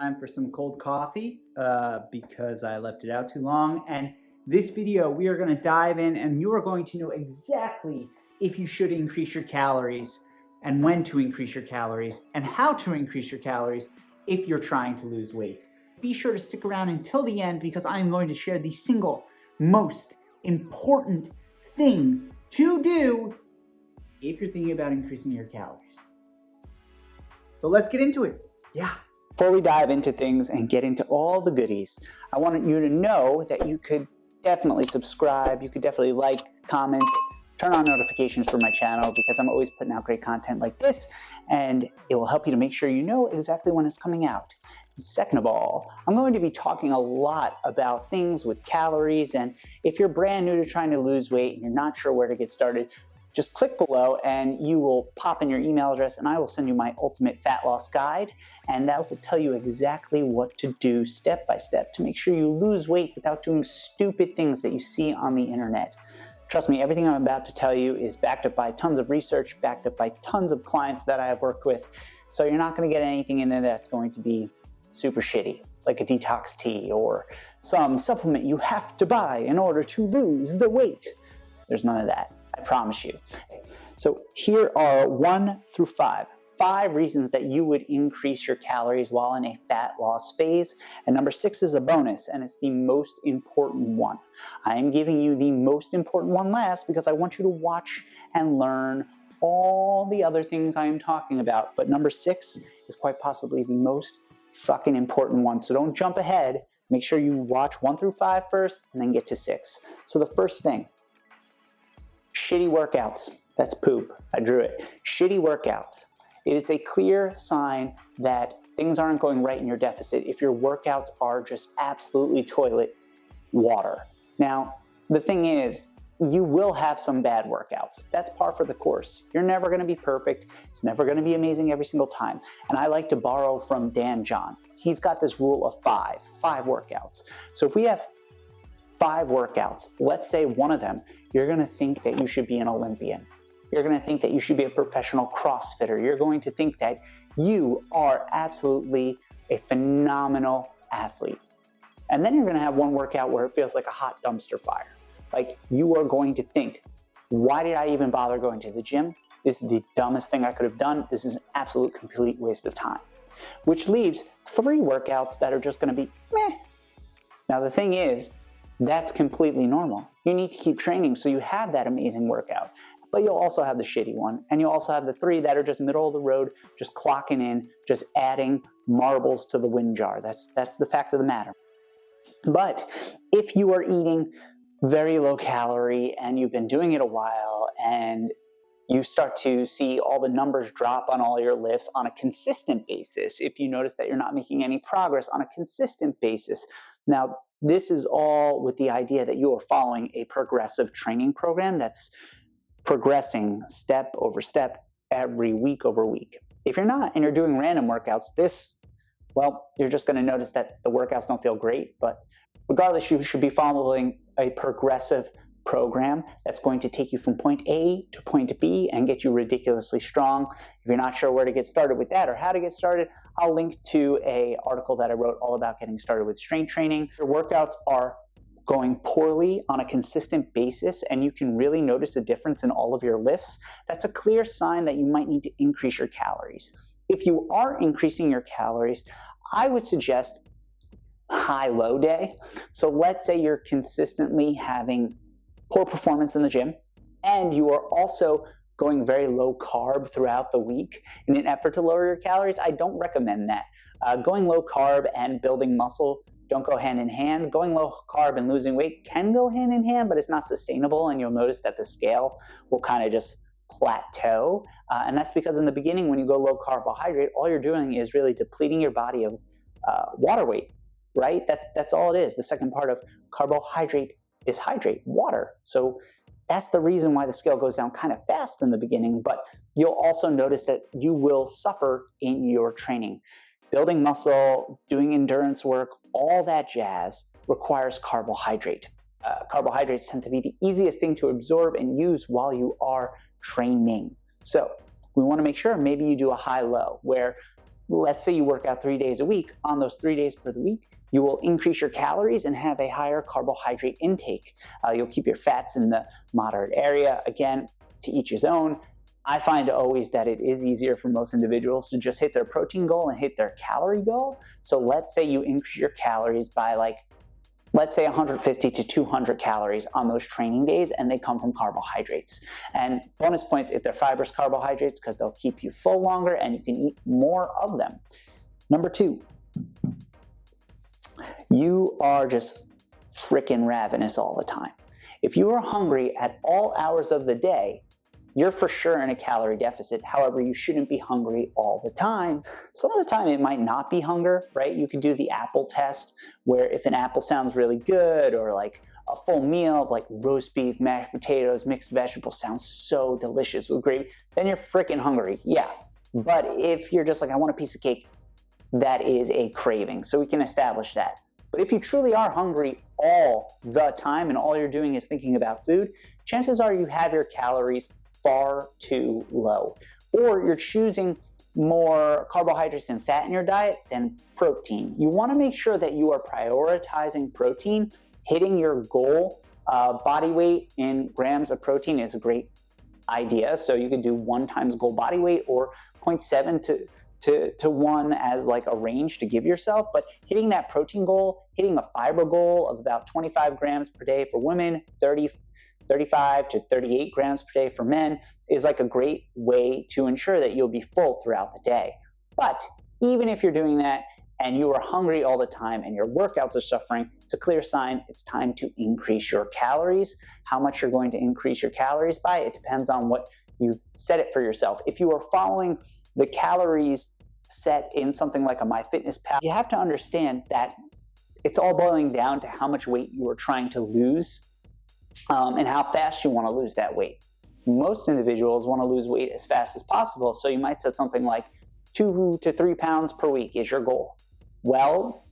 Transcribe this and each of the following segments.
time for some cold coffee because I left it out too long. And this video, we are going to dive in and you are going to know exactly if you should increase your calories and when to increase your calories and how to increase your calories if you're trying to lose weight. Be sure to stick around until the end because I'm going to share the single most important thing to do if you're thinking about increasing your calories. So let's get into it. Yeah. Before we dive into things and get into all the goodies, I wanted you to know that you could definitely subscribe, you could definitely like, comment, turn on notifications for my channel because I'm always putting out great content like this and it will help you to make sure you know exactly when it's coming out. Second of all, I'm going to be talking a lot about things with calories, and if you're brand new to trying to lose weight and you're not sure where to get started, just click below and you will pop in your email address and I will send you my ultimate fat loss guide, and that will tell you exactly what to do step by step to make sure you lose weight without doing stupid things that you see on the internet. Trust me, everything I'm about to tell you is backed up by tons of research, backed up by tons of clients that I have worked with, so you're not going to get anything in there that's going to be super shitty, like a detox tea or some supplement you have to buy in order to lose the weight. There's none of that, I promise you. So here are 1 through 5 reasons that you would increase your calories while in a fat loss phase. And number 6 is a bonus, and it's the most important one. I am giving you the most important one last because I want you to watch and learn all the other things I am talking about. But number 6 is quite possibly the most fucking important one. So don't jump ahead. Make sure you watch 1 through 5 first and then get to 6. So the first thing, shitty workouts. That's poop. I drew it. Shitty workouts. It is a clear sign that things aren't going right in your deficit if your workouts are just absolutely toilet water. Now, the thing is, you will have some bad workouts. That's par for the course. You're never going to be perfect. It's never going to be amazing every single time. And I like to borrow from Dan John. He's got this rule of 5 workouts. So if we have 5 workouts, let's say one of them, you're going to think that you should be an Olympian. You're going to think that you should be a professional CrossFitter. You're going to think that you are absolutely a phenomenal athlete. And then you're going to have one workout where it feels like a hot dumpster fire. Like, you are going to think, why did I even bother going to the gym? This is the dumbest thing I could have done. This is an absolute complete waste of time. Which leaves 3 workouts that are just going to be meh. Now, the thing is, that's completely normal. You need to keep training so you have that amazing workout. But you'll also have the shitty one. And you'll also have the 3 that are just middle of the road, just clocking in, just adding marbles to the wind jar. That's the fact of the matter. But if you are eating very low calorie and you've been doing it a while and you start to see all the numbers drop on all your lifts on a consistent basis, if you notice that you're not making any progress on a consistent basis, now this is all with the idea that you are following a progressive training program that's progressing step over step every week over week. If you're not and you're doing random workouts, you're just going to notice that the workouts don't feel great. But regardless, you should be following a progressive program that's going to take you from point A to point B and get you ridiculously strong. If you're not sure where to get started with that or how to get started, I'll link to an article that I wrote all about getting started with strength training. Your workouts are going poorly on a consistent basis and you can really notice a difference in all of your lifts. That's a clear sign that you might need to increase your calories. If you are increasing your calories, I would suggest high-low day. So let's say you're consistently having poor performance in the gym and you are also going very low carb throughout the week in an effort to lower your calories. I don't recommend that. Going low carb and building muscle don't go hand in hand. Going low carb and losing weight can go hand in hand, but it's not sustainable, and you'll notice that the scale will kind of just plateau. And that's because in the beginning, when you go low carbohydrate, all you're doing is really depleting your body of water weight, right? That's all it is. The second part of carbohydrate is hydrate, water. So that's the reason why the scale goes down kind of fast in the beginning, but you'll also notice that you will suffer in your training. Building muscle, doing endurance work, all that jazz requires carbohydrate. Carbohydrates tend to be the easiest thing to absorb and use while you are training. So we want to make sure maybe you do a high-low where let's say you work out 3 days a week. On those 3 days per the week, you will increase your calories and have a higher carbohydrate intake. You'll keep your fats in the moderate area. Again, to each his own. I find always that it is easier for most individuals to just hit their protein goal and hit their calorie goal. So let's say you increase your calories by let's say 150 to 200 calories on those training days, and they come from carbohydrates. And bonus points if they're fibrous carbohydrates, because they'll keep you full longer and you can eat more of them. Number 2, you are just freaking ravenous all the time. If you are hungry at all hours of the day, you're for sure in a calorie deficit. However, you shouldn't be hungry all the time. Some of the time it might not be hunger, right? You could do the apple test, where if an apple sounds really good, or like a full meal of like roast beef, mashed potatoes, mixed vegetables sounds so delicious with gravy, then you're freaking hungry. Yeah. But if you're just like, I want a piece of cake, that is a craving. So we can establish that. But if you truly are hungry all the time and all you're doing is thinking about food, chances are you have your calories far too low, or you're choosing more carbohydrates and fat in your diet than protein. You want to make sure that you are prioritizing protein. Hitting your goal body weight in grams of protein is a great idea. So you could do 1 times goal body weight, or 0.7 to 1 as like a range to give yourself. But hitting that protein goal, hitting a fiber goal of about 25 grams per day for women, 35 to 38 grams per day for men, is like a great way to ensure that you'll be full throughout the day. But even if you're doing that and you are hungry all the time and your workouts are suffering, it's a clear sign it's time to increase your calories. How much you're going to increase your calories by, it depends on what you've set it for yourself. If you are following the calories set in something like a MyFitnessPal, you have to understand that it's all boiling down to how much weight you are trying to lose, and how fast you want to lose that weight. Most individuals want to lose weight as fast as possible, so you might set something like 2 to 3 pounds per week is your goal. Well,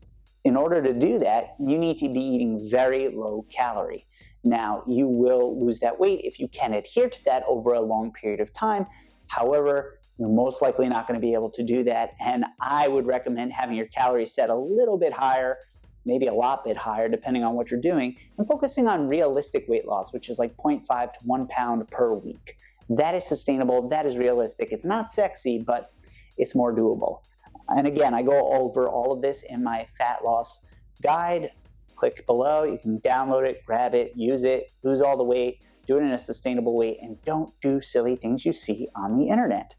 in order to do that, you need to be eating very low calorie. Now, you will lose that weight if you can adhere to that over a long period of time. However, you're most likely not going to be able to do that, and I would recommend having your calories set a little bit higher, maybe a lot bit higher depending on what you're doing, and focusing on realistic weight loss, which is like 0.5 to 1 pound per week. That is sustainable, that is realistic. It's not sexy, but it's more doable. And again, I go over all of this in my fat loss guide. Click below, you can download it, grab it, use it, lose all the weight, do it in a sustainable way, and don't do silly things you see on the internet.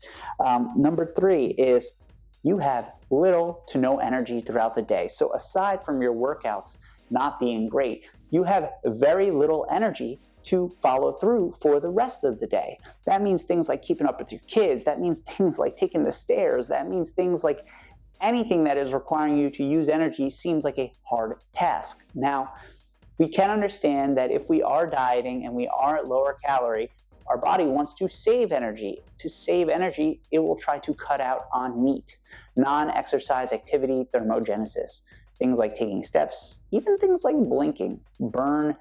Number 3 is you have little to no energy throughout the day. So aside from your workouts not being great, you have very little energy to follow through for the rest of the day. That means things like keeping up with your kids. That means things like taking the stairs. That means things like anything that is requiring you to use energy seems like a hard task. Now, we can understand that if we are dieting and we are at lower calorie, our body wants to save energy. To save energy, it will try to cut out on meat, non-exercise activity, thermogenesis. Things like taking steps, even things like blinking, burn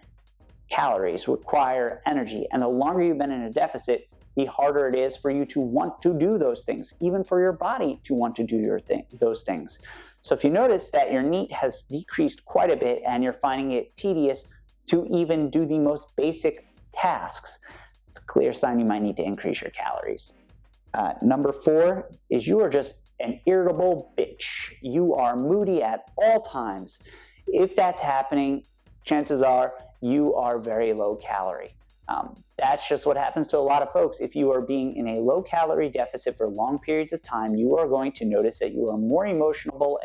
calories, require energy. And the longer you've been in a deficit, the harder it is for you to want to do those things, even for your body to want to do those things. So if you notice that your NEAT has decreased quite a bit and you're finding it tedious to even do the most basic tasks, it's a clear sign you might need to increase your calories. Number 4 is you are just an irritable bitch. You are moody at all times. If that's happening, chances are you are very low calorie. That's just what happens to a lot of folks. If you are being in a low calorie deficit for long periods of time, you are going to notice that you are more emotional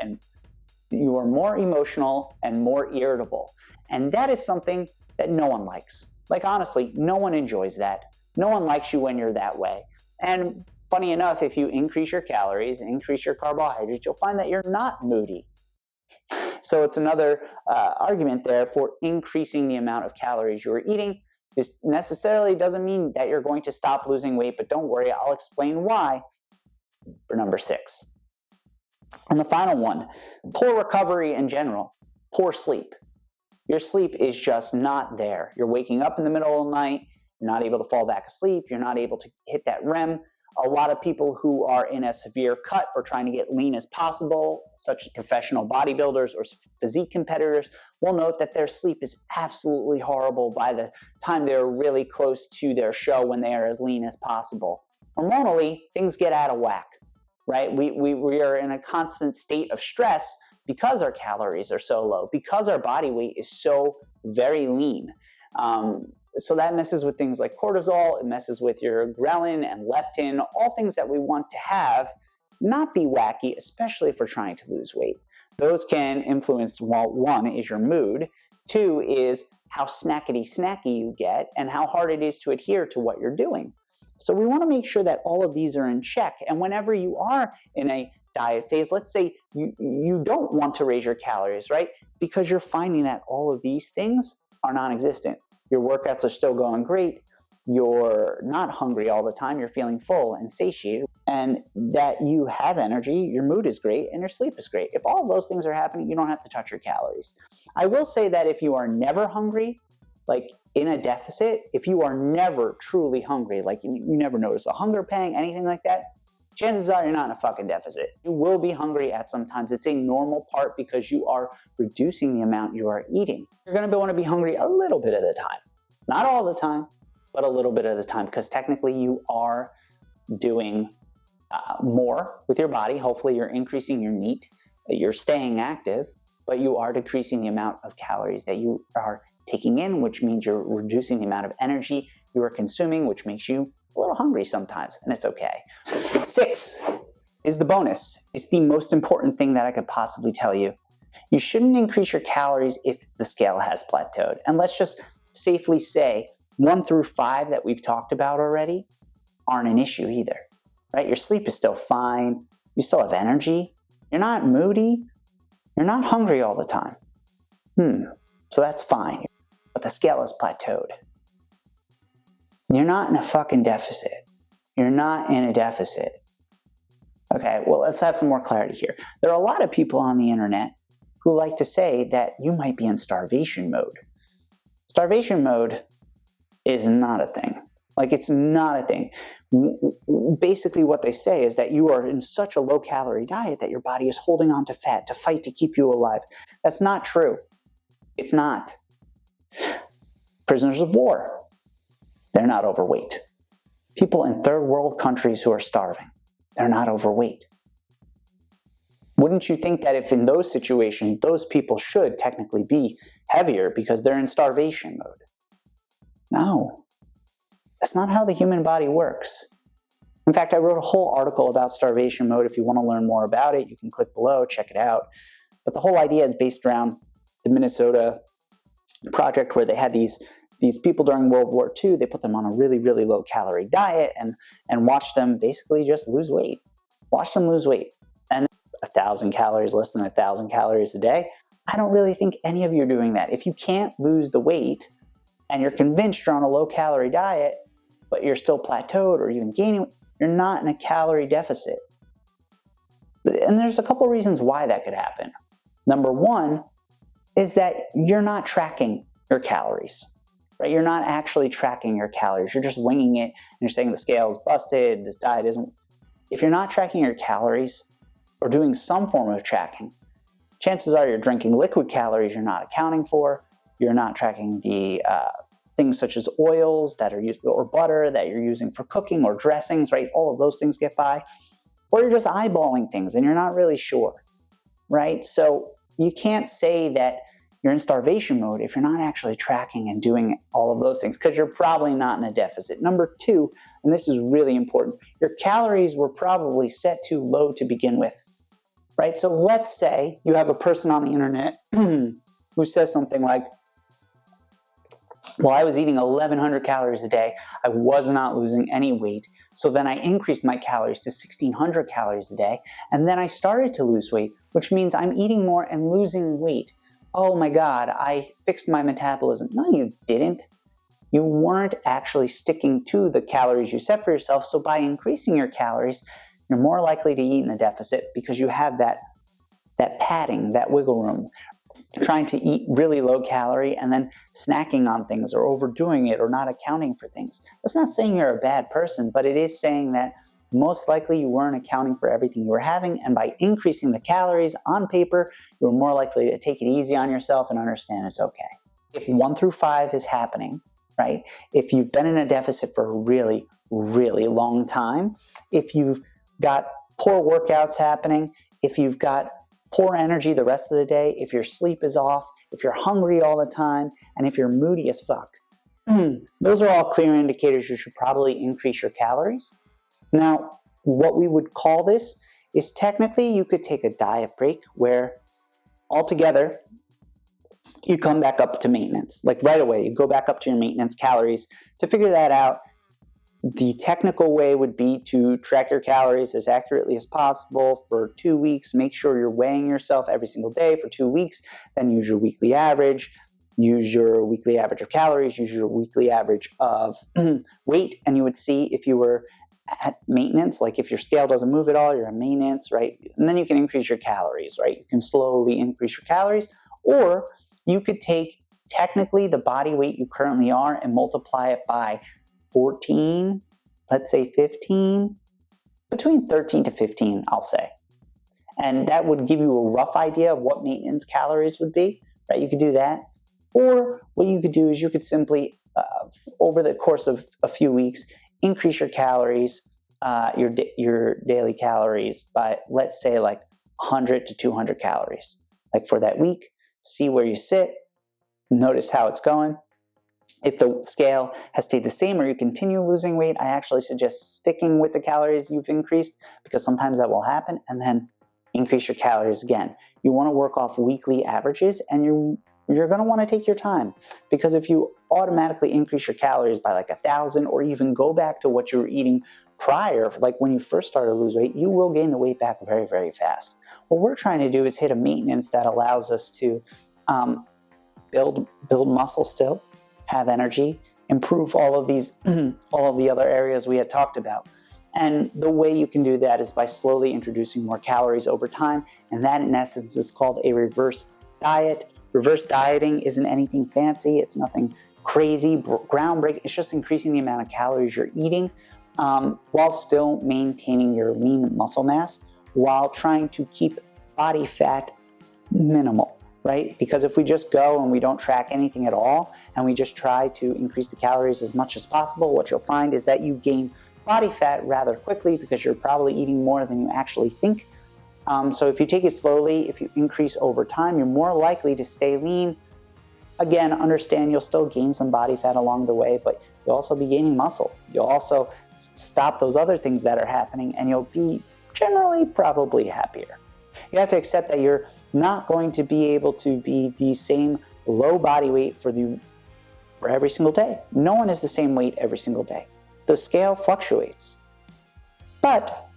and more irritable. And that is something that no one likes. Like honestly, no one enjoys that. No one likes you when you're that way. And funny enough, if you increase your calories, increase your carbohydrates, you'll find that you're not moody. So it's another argument there for increasing the amount of calories you're eating. This necessarily doesn't mean that you're going to stop losing weight, but don't worry, I'll explain why for number 6. And the final one, poor recovery in general, poor sleep. Your sleep is just not there. You're waking up in the middle of the night, you're not able to fall back asleep, you're not able to hit that REM A lot of people who are in a severe cut or trying to get lean as possible, such as professional bodybuilders or physique competitors, will note that their sleep is absolutely horrible by the time they're really close to their show when they are as lean as possible. Hormonally, things get out of whack, right? We are in a constant state of stress because our calories are so low, because our body weight is so very lean. So that messes with things like cortisol, it messes with your ghrelin and leptin, all things that we want to have not be wacky, especially if we're trying to lose weight. Those can influence, well, one is your mood, two is how snackety you get, and how hard it is to adhere to what you're doing. So we want to make sure that all of these are in check. And whenever you are in a diet phase, let's say you don't want to raise your calories, right? Because you're finding that all of these things are non-existent. Your workouts are still going great. You're not hungry all the time. You're feeling full and satiated, and that you have energy, your mood is great, and your sleep is great. If all of those things are happening, you don't have to touch your calories. I will say that if you are never hungry, like in a deficit, if you are never truly hungry, like you never notice a hunger pang, anything like that, chances are you're not in a fucking deficit. You will be hungry at some times. It's a normal part because you are reducing the amount you are eating. You're going to want to be hungry a little bit of the time. Not all the time, but a little bit of the time, because technically you are doing more with your body. Hopefully you're increasing your NEAT, you're staying active, but you are decreasing the amount of calories that you are taking in, which means you're reducing the amount of energy you are consuming, which makes you a little hungry sometimes, and it's okay. 6 is the bonus. It's the most important thing that I could possibly tell you. You shouldn't increase your calories if the scale has plateaued. And let's just safely say 1 through 5 that we've talked about already aren't an issue either, right? Your sleep is still fine. You still have energy. You're not moody. You're not hungry all the time. So that's fine. But the scale is plateaued. You're not in a fucking deficit. You're not in a deficit. Okay, well, let's have some more clarity here. There are a lot of people on the internet who like to say that you might be in starvation mode. Starvation mode is not a thing. Like, it's not a thing. Basically, what they say is that you are in such a low-calorie diet that your body is holding on to fat to fight to keep you alive. That's not true. It's not. Prisoners of war, they're not overweight. People in third world countries who are starving, they're not overweight. Wouldn't you think that if in those situations, those people should technically be heavier because they're in starvation mode? No, that's not how the human body works. In fact, I wrote a whole article about starvation mode. If you want to learn more about it, you can click below, check it out. But the whole idea is based around the Minnesota project where they had these people during World War II. They put them on a really, really low calorie diet and watched them basically just lose weight. Watch them lose weight. And 1,000 calories, less than 1,000 calories a day. I don't really think any of you are doing that. If you can't lose the weight and you're convinced you're on a low calorie diet, but you're still plateaued or even gaining, you're not in a calorie deficit. And there's a couple reasons why that could happen. Number one is that you're not tracking your calories. Right? You're not actually tracking your calories. You're just winging it, and you're saying the scale is busted, this diet isn't. If you're not tracking your calories or doing some form of tracking, chances are you're drinking liquid calories you're not accounting for. You're not tracking the things such as oils that are used, or butter that you're using for cooking or dressings, right? All of those things get by. Or you're just eyeballing things and you're not really sure, right? So you can't say that you're in starvation mode if you're not actually tracking and doing all of those things, because you're probably not in a deficit. Number two, and this is really important, your calories were probably set too low to begin with, right? So let's say you have a person on the internet who says something like, well, I was eating 1,100 calories a day. I was not losing any weight. So then I increased my calories to 1,600 calories a day. And then I started to lose weight, which means I'm eating more and losing weight. Oh my God, I fixed my metabolism. No, you didn't. You weren't actually sticking to the calories you set for yourself. So by increasing your calories, you're more likely to eat in a deficit because you have that padding, that wiggle room. Trying to eat really low calorie and then snacking on things or overdoing it or not accounting for things. That's not saying you're a bad person, but it is saying that most likely you weren't accounting for everything you were having, and by increasing the calories on paper, you're more likely to take it easy on yourself and understand it's okay. If 1 through 5 is happening, right? If you've been in a deficit for a really, really long time, if you've got poor workouts happening, if you've got poor energy the rest of the day, if your sleep is off, if you're hungry all the time, and if you're moody as fuck, those are all clear indicators you should probably increase your calories. Now, what we would call this is technically you could take a diet break where altogether you come back up to maintenance. Like right away, you go back up to your maintenance calories. To figure that out, the technical way would be to track your calories as accurately as possible for 2 weeks. Make sure you're weighing yourself every single day for 2 weeks. Then use your weekly average. Use your weekly average of calories. Use your weekly average of weight. And you would see if you were at maintenance, like if your scale doesn't move at all, you're at maintenance, right? And then you can increase your calories, right? You can slowly increase your calories. Or you could take technically the body weight you currently are and multiply it by 14, let's say 15, between 13 to 15, I'll say. And that would give you a rough idea of what maintenance calories would be, right? You could do that. Or what you could do is you could simply, over the course of a few weeks, increase your calories, your daily calories by, let's say, like 100 to 200 calories. Like for that week, see where you sit, notice how it's going. If the scale has stayed the same or you continue losing weight, I actually suggest sticking with the calories you've increased, because sometimes that will happen, and then increase your calories again. You want to work off weekly averages, and you're going to want to take your time, because if you automatically increase your calories by like 1,000 or even go back to what you were eating prior, like when you first started to lose weight, you will gain the weight back very, very fast. What we're trying to do is hit a maintenance that allows us to build muscle still, have energy, improve all of these, all of the other areas we had talked about. And the way you can do that is by slowly introducing more calories over time. And that in essence is called a reverse diet. Reverse dieting isn't anything fancy. It's nothing crazy, groundbreaking. It's just increasing the amount of calories you're eating while still maintaining your lean muscle mass, while trying to keep body fat minimal. Right? Because if we just go and we don't track anything at all, and we just try to increase the calories as much as possible, what you'll find is that you gain body fat rather quickly, because you're probably eating more than you actually think. So if you take it slowly, if you increase over time, you're more likely to stay lean. Again, understand you'll still gain some body fat along the way, but you'll also be gaining muscle. You'll also stop those other things that are happening, and you'll be generally probably happier. You have to accept that you're not going to be able to be the same low body weight for every single day. No one is the same weight every single day. The scale fluctuates. But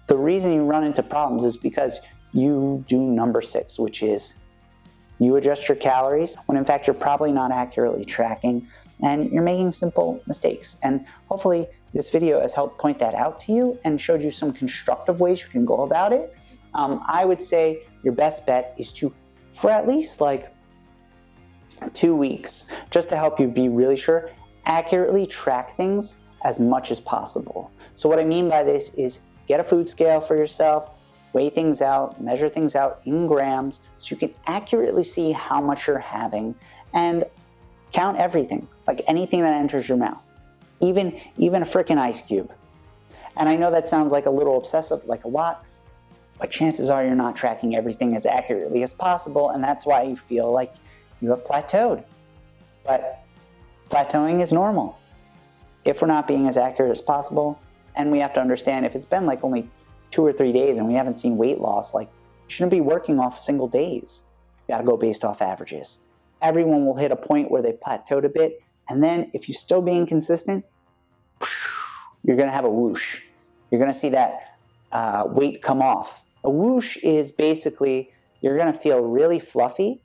the reason you run into problems is because you do number 6, which is you adjust your calories when in fact you're probably not accurately tracking, and you're making simple mistakes. And hopefully this video has helped point that out to you and showed you some constructive ways you can go about it. I would say your best bet is to, for at least like 2 weeks, just to help you be really sure, accurately track things as much as possible. So what I mean by this is get a food scale for yourself, weigh things out, measure things out in grams, so you can accurately see how much you're having, and count everything, like anything that enters your mouth, even a freaking ice cube. And I know that sounds like a little obsessive, like a lot, but chances are you're not tracking everything as accurately as possible, and that's why you feel like you have plateaued. But plateauing is normal if we're not being as accurate as possible. And we have to understand, if it's been like only 2 or 3 days and we haven't seen weight loss, like, you shouldn't be working off single days. You gotta go based off averages. Everyone will hit a point where they plateaued a bit, and then if you're still being consistent, you're gonna have a whoosh. You're gonna see that weight come off. A whoosh is basically, you're gonna feel really fluffy,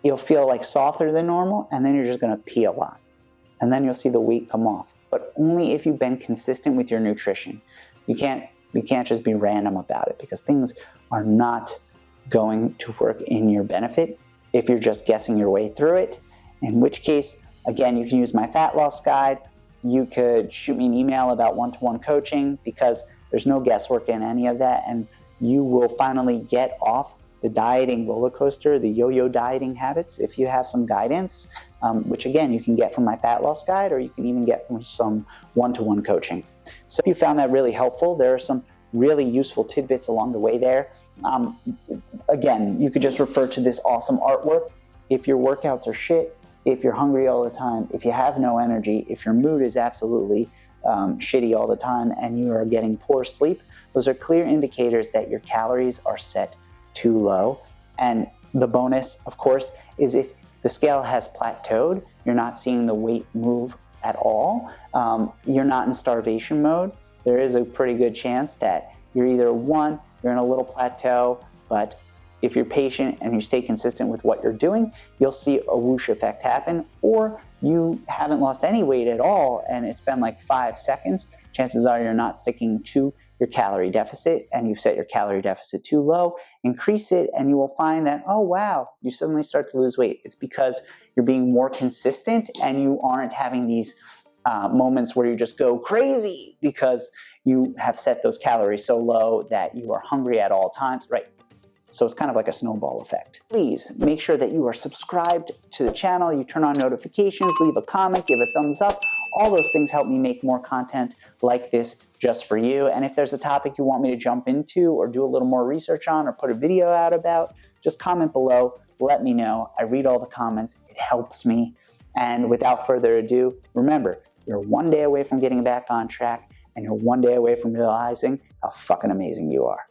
you'll feel like softer than normal, and then you're just gonna pee a lot. And then you'll see the weight come off. But only if you've been consistent with your nutrition. You can't just be random about it, because things are not going to work in your benefit if you're just guessing your way through it. In which case, again, you can use my fat loss guide. you could shoot me an email about one-to-one coaching, because there's no guesswork in any of that, and you will finally get off the dieting roller coaster, the yo-yo dieting habits, if you have some guidance, which again, you can get from my fat loss guide, or you can even get from some one-to-one coaching. So if you found that really helpful, there are some really useful tidbits along the way there. Again, you could just refer to this awesome artwork. If your workouts are shit, if you're hungry all the time, if you have no energy, if your mood is absolutely shitty all the time, and you are getting poor sleep, those are clear indicators that your calories are set too low. And the bonus, of course, is if the scale has plateaued, you're not seeing the weight move at all, you're not in starvation mode, there is a pretty good chance that you're either you're in a little plateau, but if you're patient and you stay consistent with what you're doing, you'll see a whoosh effect happen, or you haven't lost any weight at all and it's been like 5 seconds. Chances are you're not sticking to your calorie deficit, and you've set your calorie deficit too low. Increase it and you will find that, oh wow, you suddenly start to lose weight. It's because you're being more consistent and you aren't having these moments where you just go crazy because you have set those calories so low that you are hungry at all times, right? So it's kind of like a snowball effect. Please make sure that you are subscribed to the channel, you turn on notifications, leave a comment, give a thumbs up. All those things help me make more content like this just for you. And if there's a topic you want me to jump into or do a little more research on or put a video out about, just comment below, let me know. I read all the comments, it helps me. And without further ado, remember, you're one day away from getting back on track, and you're one day away from realizing how fucking amazing you are.